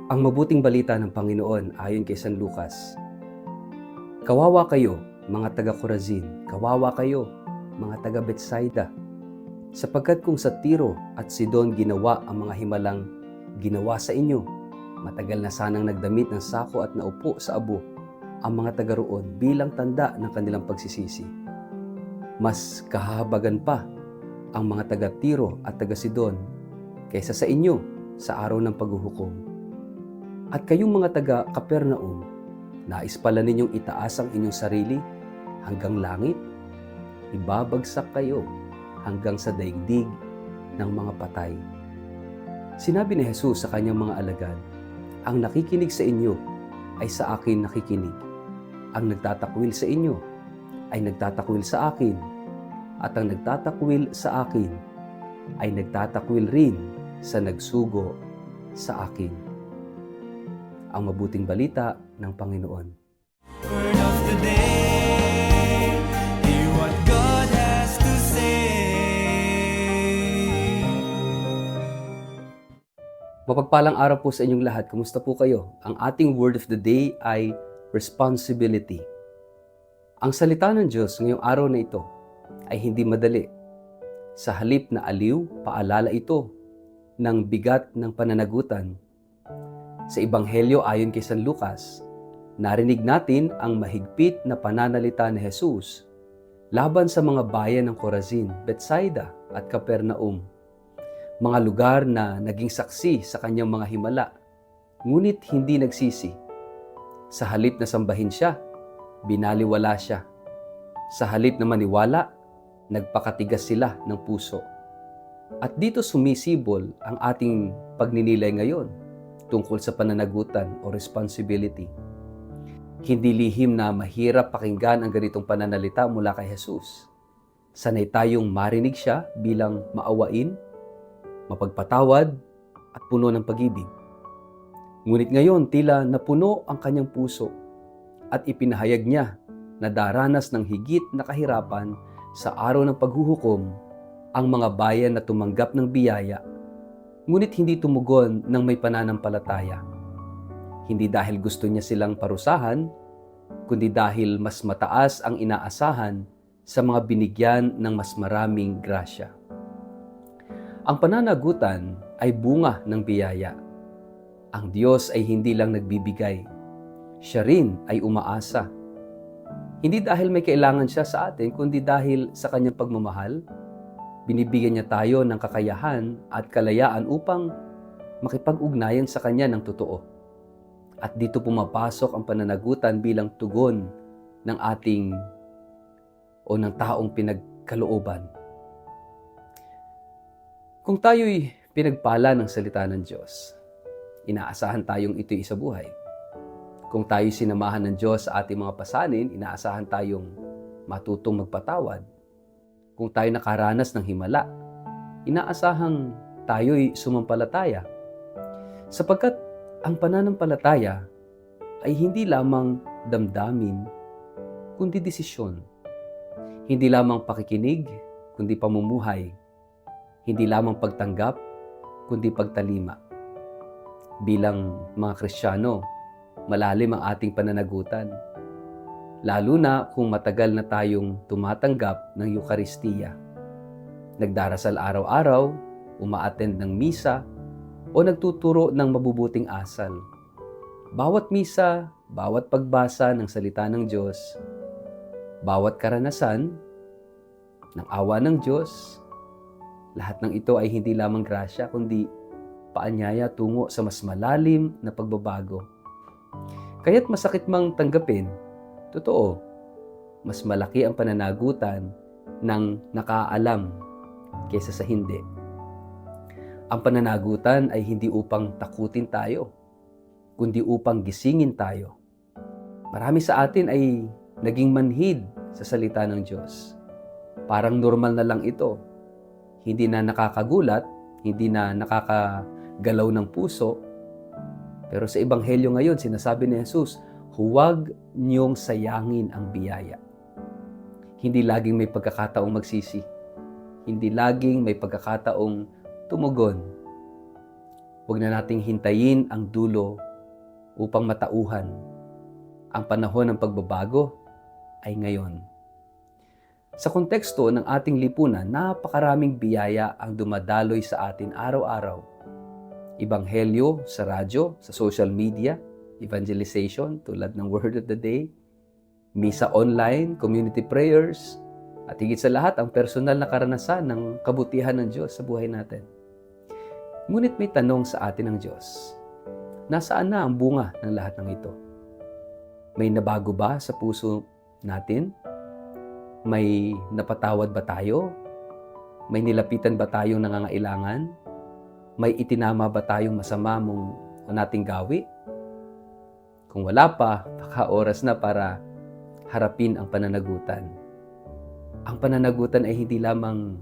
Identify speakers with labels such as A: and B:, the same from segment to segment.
A: Ang mabuting balita ng Panginoon ayon kay San Lucas. Kawawa kayo, mga taga-Corazin, kawawa kayo, mga taga-Betsaida, sapagkat kung sa Tiro at Sidon ginawa ang mga himalang ginawa sa inyo, matagal na sanang nagdamit ng sako at naupo sa abo ang mga taga roon bilang tanda ng kanilang pagsisisi. Mas kahabagan pa ang mga taga-Tiro at taga-Sidon kaysa sa inyo sa araw ng paghuhukom. At kayong mga taga-Kapernaum, nais pala ninyong itaas ang inyong sarili hanggang langit? Ibabagsak kayo hanggang sa daigdig ng mga patay. Sinabi ni Jesus sa kanyang mga alagad, ang nakikinig sa inyo ay sa akin nakikinig. Ang nagtatakwil sa inyo ay nagtatakwil sa akin. At ang nagtatakwil sa akin ay nagtatakwil rin sa nagsugo sa akin. Ang mabuting balita ng Panginoon.
B: Word of the day, hear what God has to say.
A: Mapagpalang araw po sa inyong lahat. Kumusta po kayo? Ang ating word of the day ay responsibility. Ang salita ng Diyos ngayong araw na ito ay hindi madali. Sa halip na aliw, paalala ito ng bigat ng pananagutan. Sa Ebanghelyo ayon kay San Lucas, narinig natin ang mahigpit na pananalita ni Jesus laban sa mga bayan ng Corazin, Betsaida at Kapernaum, mga lugar na naging saksi sa kanyang mga himala, ngunit hindi nagsisi. Sa halip na sambahin siya, binaliwala siya. Sa halip na maniwala, nagpakatigas sila ng puso. At dito sumisibol ang ating pagninilay ngayon tungkol sa pananagutan o responsibility. Hindi lihim na mahirap pakinggan ang ganitong pananalita mula kay Jesus. Sanay tayong marinig siya bilang maawain, mapagpatawad, at puno ng pag-ibig. Ngunit ngayon tila napuno ang kanyang puso at ipinahayag niya na daranas ng higit na kahirapan sa araw ng paghuhukom ang mga bayan na tumanggap ng biyaya, ngunit hindi tumugon ng may pananampalataya. Hindi dahil gusto niya silang parusahan, kundi dahil mas mataas ang inaasahan sa mga binigyan ng mas maraming grasya. Ang pananagutan ay bunga ng biyaya. Ang Diyos ay hindi lang nagbibigay, siya rin ay umaasa. Hindi dahil may kailangan siya sa atin, kundi dahil sa kanyang pagmamahal, binibigyan niya tayo ng kakayahan at kalayaan upang makipag-ugnayan sa Kanya ng totoo. At dito pumapasok ang pananagutan bilang tugon ng ating o ng taong pinagkalooban. Kung tayo'y pinagpala ng salita ng Diyos, inaasahan tayong ito'y isa buhay. Kung tayo'y sinamahan ng Diyos sa ating mga pasanin, inaasahan tayong matutong magpatawad. Kung tayo nakaranas ng himala, inaasahang tayo'y sumampalataya. Sapagkat ang pananampalataya ay hindi lamang damdamin, kundi desisyon. Hindi lamang pakikinig, kundi pamumuhay. Hindi lamang pagtanggap, kundi pagtalima. Bilang mga Kristiyano, malalim ang ating pananagutan. Lalo na kung matagal na tayong tumatanggap ng Eukaristiya. Nagdarasal araw-araw, umaattend ng misa, o nagtuturo ng mabubuting asal. Bawat misa, bawat pagbasa ng salita ng Diyos, bawat karanasan ng awa ng Diyos, lahat ng ito ay hindi lamang grasya, kundi paanyaya tungo sa mas malalim na pagbabago. Kaya't masakit mang tanggapin, totoo, mas malaki ang pananagutan ng nakaalam kaysa sa hindi. Ang pananagutan ay hindi upang takutin tayo, kundi upang gisingin tayo. Marami sa atin ay naging manhid sa salita ng Diyos. Parang normal na lang ito. Hindi na nakakagulat, hindi na nakakagalaw ng puso. Pero sa Ebanghelyo ngayon, sinasabi ni Jesus, huwag niyong sayangin ang biyaya. Hindi laging may pagkakataong magsisi. Hindi laging may pagkakataong tumugon. Huwag na nating hintayin ang dulo upang matauhan. Ang panahon ng pagbabago ay ngayon. Sa konteksto ng ating lipunan, napakaraming biyaya ang dumadaloy sa atin araw-araw. Ebanghelyo sa radyo, sa social media, evangelization tulad ng Word of the Day, misa online, community prayers, at higit sa lahat ang personal na karanasan ng kabutihan ng Diyos sa buhay natin. Ngunit may tanong sa atin ng Diyos. Nasaan na ang bunga ng lahat ng ito? May nabago ba sa puso natin? May napatawad ba tayo? May nilapitan ba tayong nangangailangan? May itinama ba tayong masama o nating gawi? Kung wala pa, baka oras na para harapin ang pananagutan. Ang pananagutan ay hindi lamang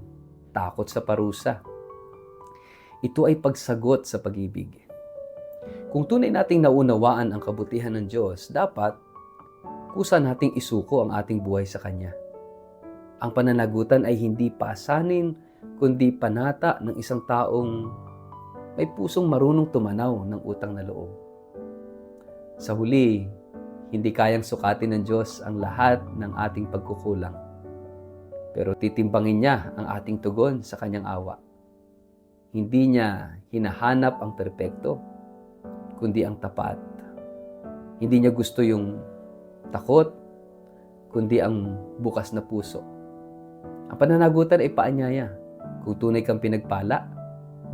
A: takot sa parusa. Ito ay pagsagot sa pag-ibig. Kung tunay nating naunawaan ang kabutihan ng Diyos, dapat kusa nating isuko ang ating buhay sa Kanya. Ang pananagutan ay hindi pasanin, kundi panata ng isang taong may pusong marunong tumanaw ng utang na loob. Sa huli, hindi kayang sukatin ng Diyos ang lahat ng ating pagkukulang. Pero titimbangin niya ang ating tugon sa Kanyang awa. Hindi niya hinahanap ang perpekto, kundi ang tapat. Hindi niya gusto yung takot, kundi ang bukas na puso. Ang pananagutan ay paanyaya. Kung tunay kang pinagpala,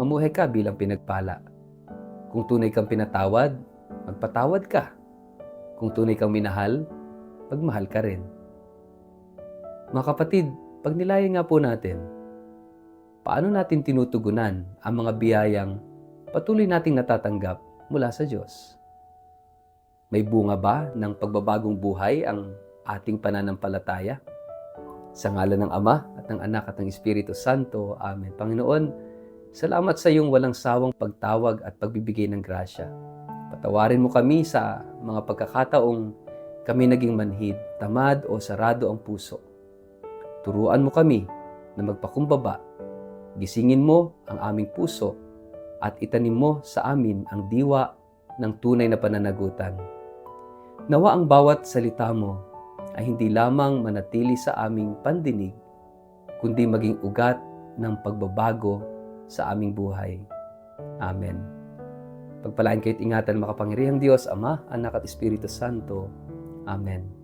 A: mamuhay ka bilang pinagpala. Kung tunay kang pinatawad, magpatawad ka. Kung tunay kang minahal, magmahal ka rin. Mga kapatid, pag nilayan nga po natin, paano natin tinutugunan ang mga biyayang patuloy nating natatanggap mula sa Diyos? May bunga ba ng pagbabagong buhay ang ating pananampalataya? Sa ngalan ng Ama at ng Anak at ng Espiritu Santo. Amen. Panginoon, salamat sa iyong walang sawang pagtawag at pagbibigay ng grasya. Patawarin mo kami sa mga pagkakataong kami naging manhid, tamad o sarado ang puso. Turuan mo kami na magpakumbaba. Gisingin mo ang aming puso at itanim mo sa amin ang diwa ng tunay na pananagutan. Nawa ang bawat salita mo ay hindi lamang manatili sa aming pandinig, kundi maging ugat ng pagbabago sa aming buhay. Amen. Pagpalain kayo't ingatan makapangyarihang Diyos, Ama, Anak at Espiritu Santo. Amen.